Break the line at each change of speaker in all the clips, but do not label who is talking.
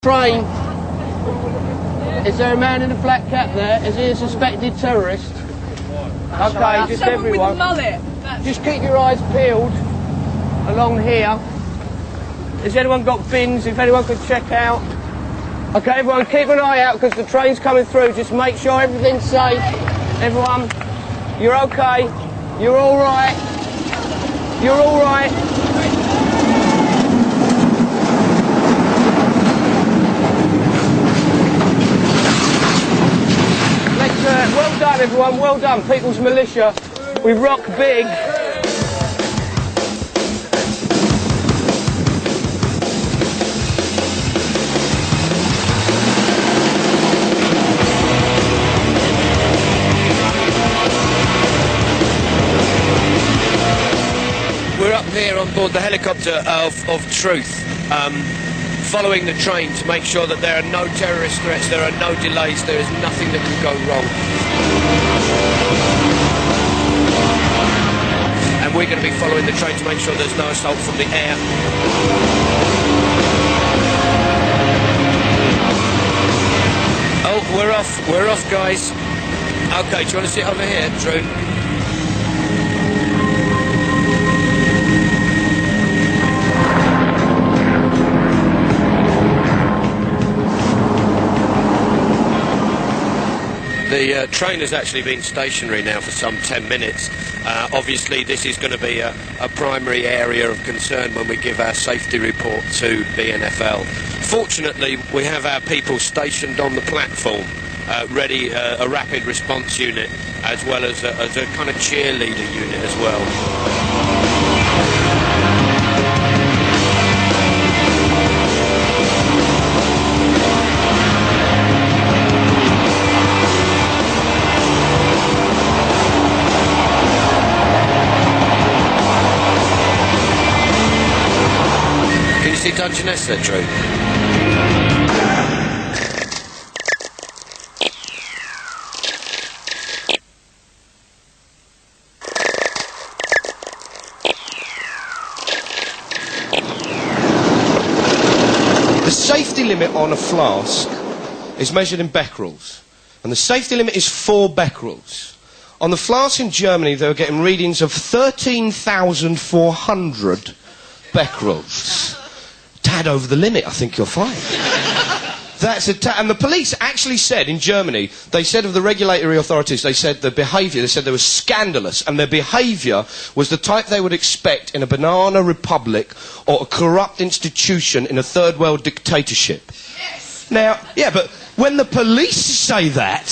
Train. Is there a man in a black cap there? Is he a suspected terrorist? Okay, just everyone. With a mullet. Just keep your eyes peeled along here. Has anyone got bins? If anyone could check out. Okay, everyone, keep an eye out because the train's coming through. Just make sure everything's safe. Everyone, you're okay. You're all right. You're all right. Well done, everyone. Well done. People's Militia. We rock big.
We're up here on board the helicopter of Truth, following the train to make sure that there are no terrorist threats, there are no delays, there is nothing that can go wrong. And we're going to be following the train to make sure there's no assault from the air. Oh, we're off guys. Okay, do you want to sit over here, Drew? The train has actually been stationary now for some 10 minutes. Obviously this is going to be a primary area of concern when we give our safety report to the NFL. Fortunately we have our people stationed on the platform, ready, a rapid response unit as well as a kind of cheerleader unit as well. Dungeness there, Drew.
The safety limit on a flask is measured in becquerels, and the safety limit is 4 becquerels. On the flask in Germany, they were getting readings of 13,400 becquerels. Tad over the limit, I think you'll find. That's and the police actually said in Germany, they said of the regulatory authorities, they said the behaviour, they said they were scandalous, and their behaviour was the type they would expect in a banana republic or a corrupt institution in a third world dictatorship. Yes. Now, yeah, but when the police say that,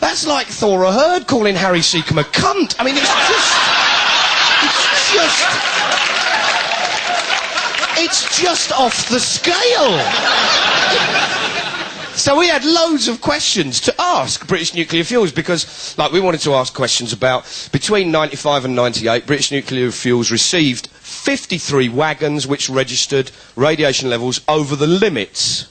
that's like Thora Hird calling Harry Seacombe a cunt. I mean, it's just off the scale. So we had loads of questions to ask British Nuclear Fuels because, like, we wanted to ask questions about between 95 and 98, British Nuclear Fuels received 53 wagons which registered radiation levels over the limits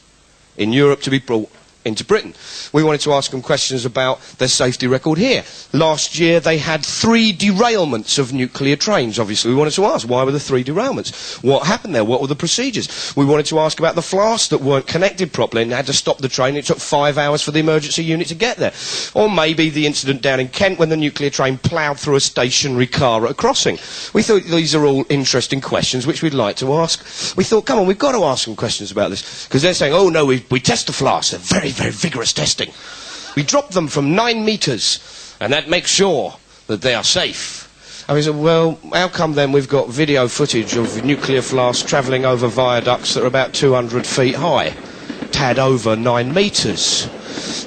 in Europe to be brought into Britain. We wanted to ask them questions about their safety record here. Last year they had 3 derailments of nuclear trains. Obviously we wanted to ask, why were there 3 derailments? What happened there? What were the procedures? We wanted to ask about the flasks that weren't connected properly and had to stop the train. It took 5 hours for the emergency unit to get there. Or maybe the incident down in Kent when the nuclear train ploughed through a stationary car at a crossing. We thought these are all interesting questions which we'd like to ask. We thought, come on, we've got to ask some questions about this. Because they're saying, oh no, we test the flasks. They're very, very vigorous testing. We drop them from 9 metres, and that makes sure that they are safe. And we said, well, how come then we've got video footage of nuclear flasks travelling over viaducts that are about 200 feet high, tad over 9 metres?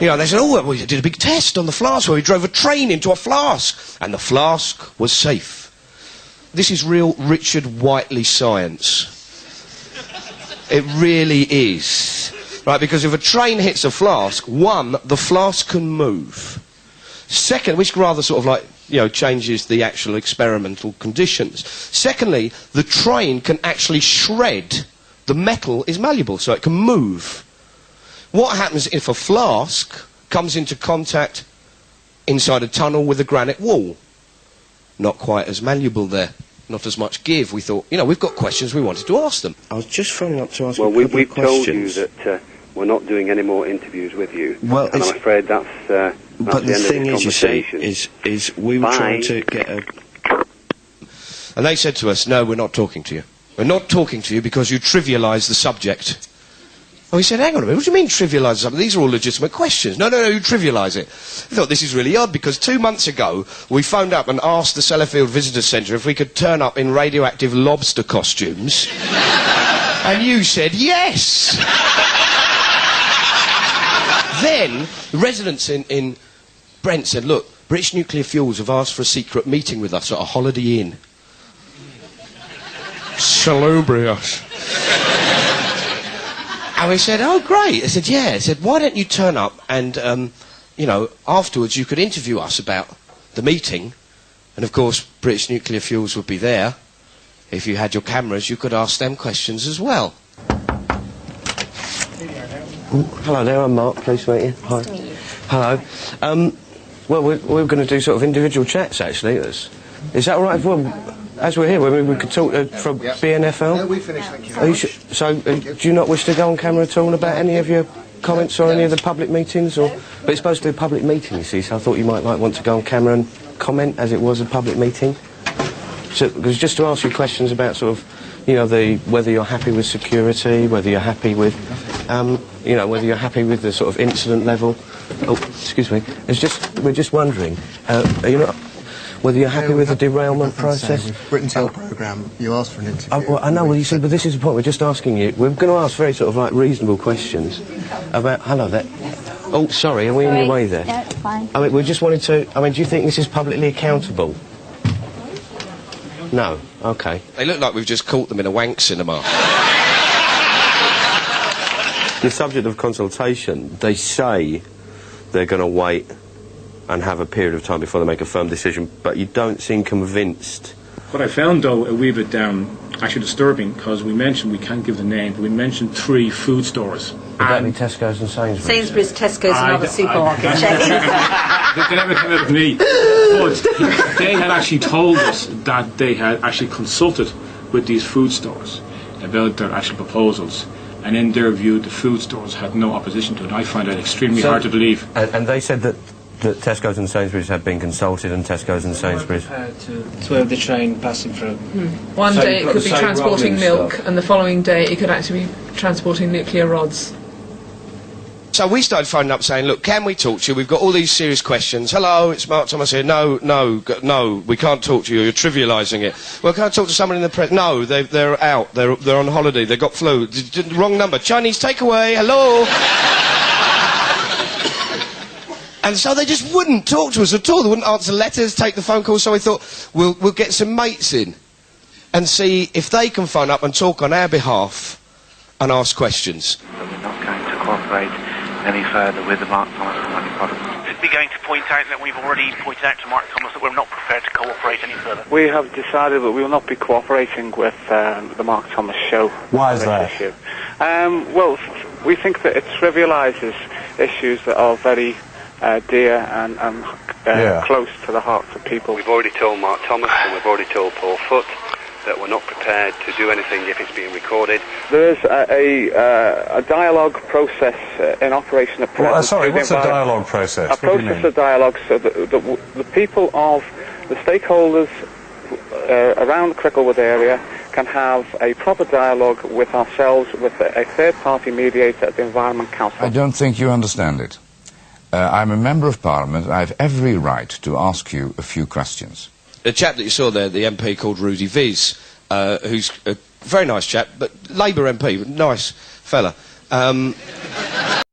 You know, they said, oh, we did a big test on the flask where we drove a train into a flask, and the flask was safe. This is real Richard Whiteley science. It really is. Right, because if a train hits a flask, 1, the flask can move. 2nd, which rather sort of like, you know, changes the actual experimental conditions. Secondly, the train can actually shred. The metal is malleable, so it can move. What happens if a flask comes into contact inside a tunnel with a granite wall? Not quite as malleable there. not as much give. We thought, you know, we've got questions, we wanted to ask them.
I was just phoning up to ask
well,
you a couple of questions.
Well, we've told you that we're not doing any more interviews with you.
Well,
and I'm afraid that's
but
the
thing
end of
is,
this
you see,
conversation.
is we were trying to get a...
And they said to us, no, we're not talking to you. We're not talking to you because you trivialise the subject. Oh, he said, hang on a minute, what do you mean trivialise the subject? These are all legitimate questions. No, you trivialise it. I thought this is really odd because 2 months ago we phoned up and asked the Sellafield Visitor Centre if we could turn up in radioactive lobster costumes. And you said yes! Then, the residents in Brent said, look, British Nuclear Fuels have asked for a secret meeting with us at a Holiday Inn. Salubrious. And we said, oh, great. They said, yeah. They said, why don't you turn up and, you know, afterwards you could interview us about the meeting. And, of course, British Nuclear Fuels would be there. If you had your cameras, you could ask them questions as well.
Hello there, I'm Mark. Pleased to meet you. Hi. Hello. Well, we're going to do sort of individual chats, actually. Is that all right? Well, as we're here, we could talk from BNFL?
No, we finished, thank you very much.
So, do you not wish to go on camera at all about any of your comments or any of the public meetings? Or, but it's supposed to be a public meeting, you see, so I thought you might want to go on camera and comment as it was a public meeting. So, it was just to ask you questions about sort of, you know, whether you're happy with security, whether you're happy with, you know, whether you're happy with the sort of incident level. Oh, excuse me. We're just wondering, are you not... Whether you're happy with the derailment process?
With Britain's Hill programme, you asked for an interview.
Well, I know, well, you see, but this is the point. We're just asking you. We're going to ask very sort of, like, reasonable questions about... Hello there. Oh, sorry, are we in your way there?
Yeah, it's fine.
I mean, we just wanted to... I mean, do you think this is publicly accountable? No? OK.
They look like we've just caught them in a wank cinema.
The subject of consultation, they say they're going to wait and have a period of time before they make a firm decision, but you don't seem convinced.
What I found, though, a wee bit actually disturbing, because we mentioned, we can't give the name, but we mentioned 3 food stores.
Would that be Tesco's and Sainsbury's?
Sainsbury's, Tesco's and other supermarket chains.
They never came out of me. But they had actually told us that they had actually consulted with these food stores about their actual proposals. And in their view, the food stores had no opposition to it. I find that extremely hard to believe.
And they said that Tesco's and Sainsbury's had been consulted, and Tesco's and Sainsbury's...
to have the train passing through.
One day it could be transporting milk, and the following day it could actually be transporting nuclear rods.
So we started phoning up saying, look, can we talk to you? We've got all these serious questions. Hello, it's Mark Thomas here. No, we can't talk to you. You're trivialising it. Well, can I talk to someone in the press? No, they're out. They're on holiday. They've got flu. Wrong number. Chinese takeaway. Hello. And so they just wouldn't talk to us at all. They wouldn't answer letters, take the phone calls. So we thought, we'll get some mates in and see if they can phone up and talk on our behalf and ask questions.
We're not going to cooperate any further with the Mark Thomas and Money Products.
We're going to point out that we've already pointed out to Mark Thomas that we're not prepared to cooperate any further.
We have decided that we will not be cooperating with the Mark Thomas show.
Why is that?
Issue. Well, we think that it trivialises issues that are very dear and close to the hearts of people.
We've already told Mark Thomas and we've already told Paul Foote that we're not prepared to do anything if it's being recorded.
There is a dialogue process in operation at present.
Sorry, what's a dialogue process?
A process of dialogue so that the people of the stakeholders around the Cricklewood area can have a proper dialogue with ourselves, with a third-party mediator at the Environment Council.
I don't think you understand it. I'm a member of Parliament. I have every right to ask you a few questions.
The chap that you saw there, the MP called Rudy Viz, who's a very nice chap, but Labour MP, nice fella.